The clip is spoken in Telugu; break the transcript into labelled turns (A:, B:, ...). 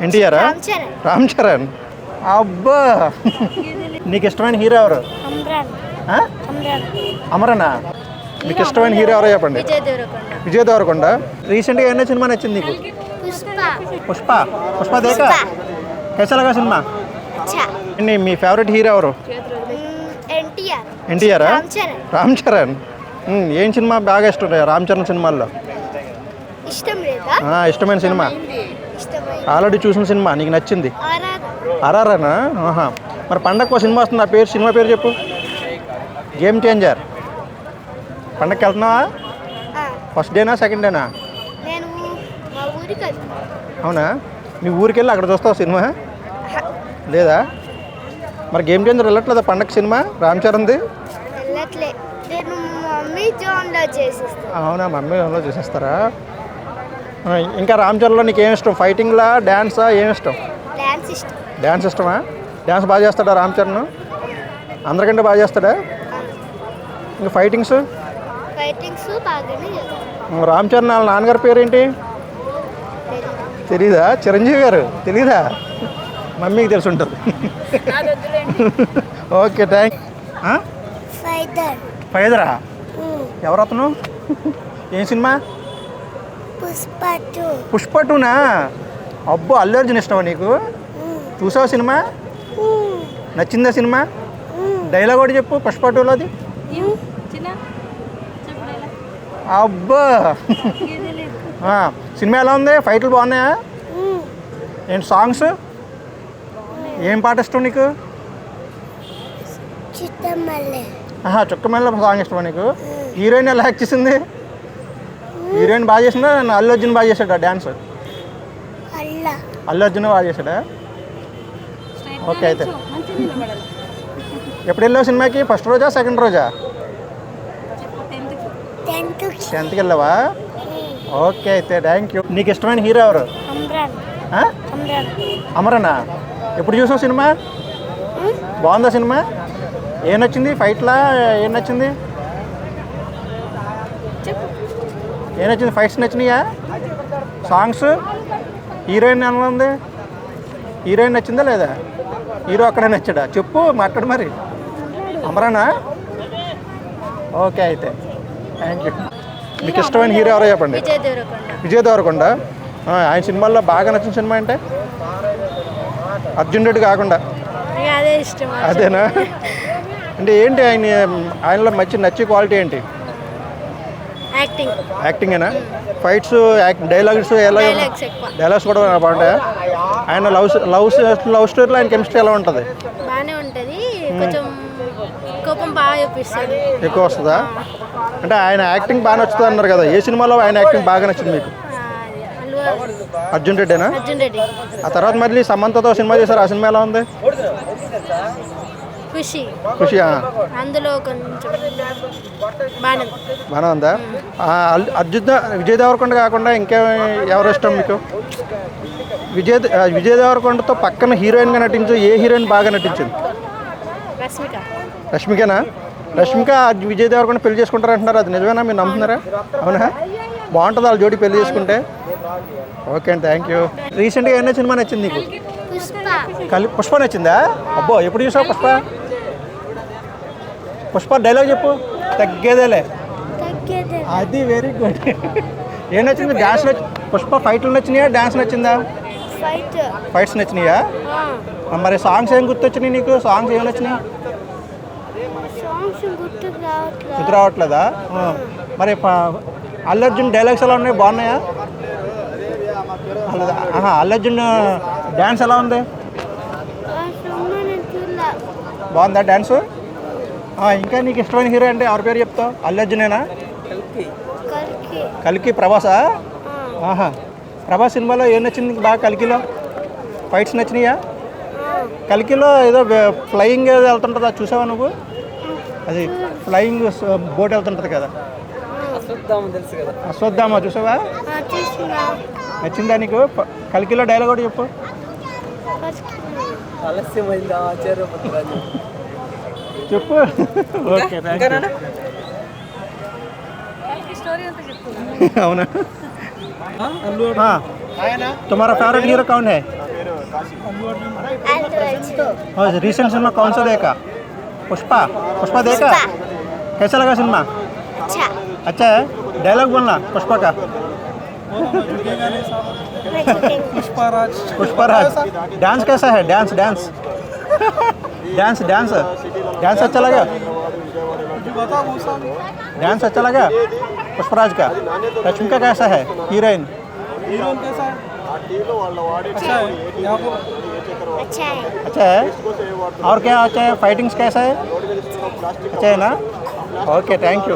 A: ఎన్టీఆర్, రామ్ చరణ్. అబ్బా, నీకు ఇష్టమైన హీరో ఎవరు? అమరనా. మీకు ఇష్టమైన హీరో ఎవరో చెప్పండి. విజయ్ దేవరకొండ. రీసెంట్గా ఏమైనా సినిమా నచ్చింది నీకు? పుష్ప. పుష్ప దేకా कैसा लगा సినిమా? మీ ఫేవరెట్ హీరో ఎవరు? ఎన్టీఆర్, రామ్ చరణ్. ఏం సినిమా బాగా ఇష్టం రామ్ చరణ్ సినిమాల్లో? ఇష్టమైన సినిమా ఆల్రెడీ చూసిన సినిమా నీకు నచ్చింది? ఆర్ఆర్ఆర్నా. మరి పండగకు సినిమా వస్తుంది, ఆ పేరు సినిమా పేరు చెప్పు. Game changer. పండగకి వెళ్తున్నావా? ఫస్ట్ డేనా సెకండ్ డేనా? అవునా, మీ ఊరికి వెళ్ళి అక్కడ చూస్తావు సినిమా లేదా? మరి గేమ్ చేంజర్ వెళ్ళట్లేదా పండగ సినిమా రామ్ చరణ్ది? అవునా, మమ్మీ జోన్లో చేసేస్తారా? ఇంకా రామ్ చరణ్లో నీకు ఏమి ఇష్టం? ఫైటింగ్లా, డ్యాన్సా, ఏమి ఇష్టం? డ్యాన్స్ ఇష్టమా? డ్యాన్స్ బాగా చేస్తాడా రామ్ చరణ్? అందరికంటే బాగా చేస్తాడా? ఇంకా ఫైటింగ్స్ రామ్ చరణ్ వాళ్ళ నాన్నగారి పేరు ఏంటి తెలీదా? చిరంజీవి గారు. తెలీదా? మమ్మీకి తెలిసి ఉంటుంది. Okay, thank. ఫైదరా ఎవరు అతను? ఏం సినిమా? పుష్ప 2నా? అబ్బో, అల్లు అర్జున్ ఇష్టమా నీకు? చూసావు సినిమా? నచ్చిందా సినిమా? డైలాగ్ కూడా చెప్పు పుష్ప 2లోది. అబ్బా, సినిమా ఎలా ఉంది? ఫైట్లు బాగున్నాయా? ఏంటి సాంగ్స్? ఏం పాట ఇష్టం నీకు? చుక్కమల్ల సాంగ్ ఇష్టమా నీకు? హీరోయిన్ ఎలా యాక్ట్ చేసింది? హీరోయిన్ బాగా చేసిందా? అల్లు అర్జున్ బాగా చేశాడా డ్యాన్స్? అల్లు అర్జున్ బాగా చేశాడా? ఓకే, అయితే ఎప్పుడు వెళ్ళావు సినిమాకి? ఫస్ట్ రోజా సెకండ్ రోజా? 10th వెళ్ళావా? ఓకే, అయితే థ్యాంక్ యూ. నీకు ఇష్టమైన హీరో ఎవరు? అమరనా. ఎప్పుడు చూసావు సినిమా? బాగుందా సినిమా? ఏం నచ్చింది? ఫైట్లా ఏం నచ్చింది? ఏం నచ్చింది? ఫైట్స్ నచ్చినాయా? సాంగ్స్? హీరోయిన్ ఎలా ఉంది? హీరోయిన్ నచ్చిందా లేదా? హీరో అక్కడే నచ్చాడా? చెప్పు, మాట్లాడు మరి. అమరనా. ఓకే, అయితే థ్యాంక్ యూ. మీకు ఇష్టమైన హీరో ఎవరో చెప్పండి. విజయ్ దేవరకొండ. ఆయన సినిమాల్లో బాగా నచ్చిన సినిమా అంటే? అర్జున్ రెడ్డి కాకుండా అదేనా? అంటే ఏంటి ఆయనలో నచ్చే క్వాలిటీ ఏంటి? యాక్టింగేనా? ఫైట్స్, డైలాగ్స్ ఎలా? డైలాగ్స్ కూడా బాగుంటాయా? ఆయన లవ్ స్టోరీలో ఆయన కెమిస్ట్రీ ఎలా ఉంటుంది? ఎక్కువ వస్తుందా? అంటే ఆయన యాక్టింగ్ బాగా నచ్చుతుంది అన్నారు కదా, ఏ సినిమాలో ఆయన యాక్టింగ్ బాగా నచ్చింది మీకు? అర్జున్ రెడ్డినా? ఆ తర్వాత మళ్ళీ సమంతతో సినిమా చేశారు, ఆ సినిమా ఎలా ఉంది? ఖుషి. అందులో బాగా ఉందా? విజయ్ దేవరకొండ కాకుండా ఇంకా ఎవరు ఇష్టం మీకు? విజయ్ దేవరకొండతో పక్కన హీరోయిన్గా నటించు ఏ హీరోయిన్ బాగా నటించింది? రష్మికనా? రష్మిక విజయ్ దేవరకొండ పెళ్లి చేసుకుంటారు అంటున్నారు, అది నిజమేనా? మీరు నమ్ముతున్నారా? అవునా? బాగుంటుంది వాళ్ళ జోడి పెళ్లి చేసుకుంటే. ఓకే అండి, థ్యాంక్ యూ. రీసెంట్గా ఏమైనా సినిమా నచ్చింది నీకు? పుష్ప నచ్చిందా? అబ్బో, ఎప్పుడు చూసావు పుష్ప? పుష్ప డైలాగ్ చెప్పు. తగ్గేదేలే. అది వెరీ గుడ్. ఏం నచ్చింది? డాన్స్ పుష్ప ఫైట్లు నచ్చినాయా, డాన్స్ నచ్చిందా? ఫైట్స్ నచ్చినాయా? మరి సాంగ్స్ ఏం గుర్తొచ్చినాయి నీకు? సాంగ్స్ ఏం నచ్చినాయి? గుర్తు రావట్లేదా? మరి అల్లు అర్జున్ డైలాగ్స్ ఎలా ఉన్నాయి? బాగున్నాయా? అల్లు అర్జున్ డ్యాన్స్ ఎలా ఉంది? బాగుందా డ్యాన్సు? ఇంకా నీకు ఇష్టమైన హీరో అంటే ఎవరి పేరు చెప్తావు? అల్లు అర్జునేనా? కల్కి. ప్రభాసా? ప్రభాస్ సినిమాలో ఏం నచ్చింది బాగా? కల్కిలో ఫైట్స్ నచ్చినాయా? కల్కిలో ఏదో ఫ్లయింగ్ ఏదో వెళ్తుంటుందా, చూసావా నువ్వు? అది ఫ్లయింగ్ బోట్ వెళ్తుంటుంది కదా, అశ్వత్థామ, చూసావా? నచ్చిందా నీకు? కల్కిలో డైలాగ్ కూడా చెప్పు. చెప్పు. ఓకే, అవునా? तुम्हारा फेवरेट हीरो कौन है? रिसेंट सिनेमा कौन सा देखा? पुष्पा। पुष्पा देखा? कैसा लगा सिनेमा?
B: अच्छा
A: अच्छा है। डायलॉग बोलना पुष्पा का। पुष्पराज। डांस कैसा है? Dance dance dance dance dance अच्छा लगा? डांस अच्छा लगा पुष्पराज का? रश्मिका कैसा है हीरोइन?
B: अच्छा है
A: अच्छा है। और क्या अच्छा है? फाइटिंग्स कैसा है? अच्छा है ना? Okay thank you.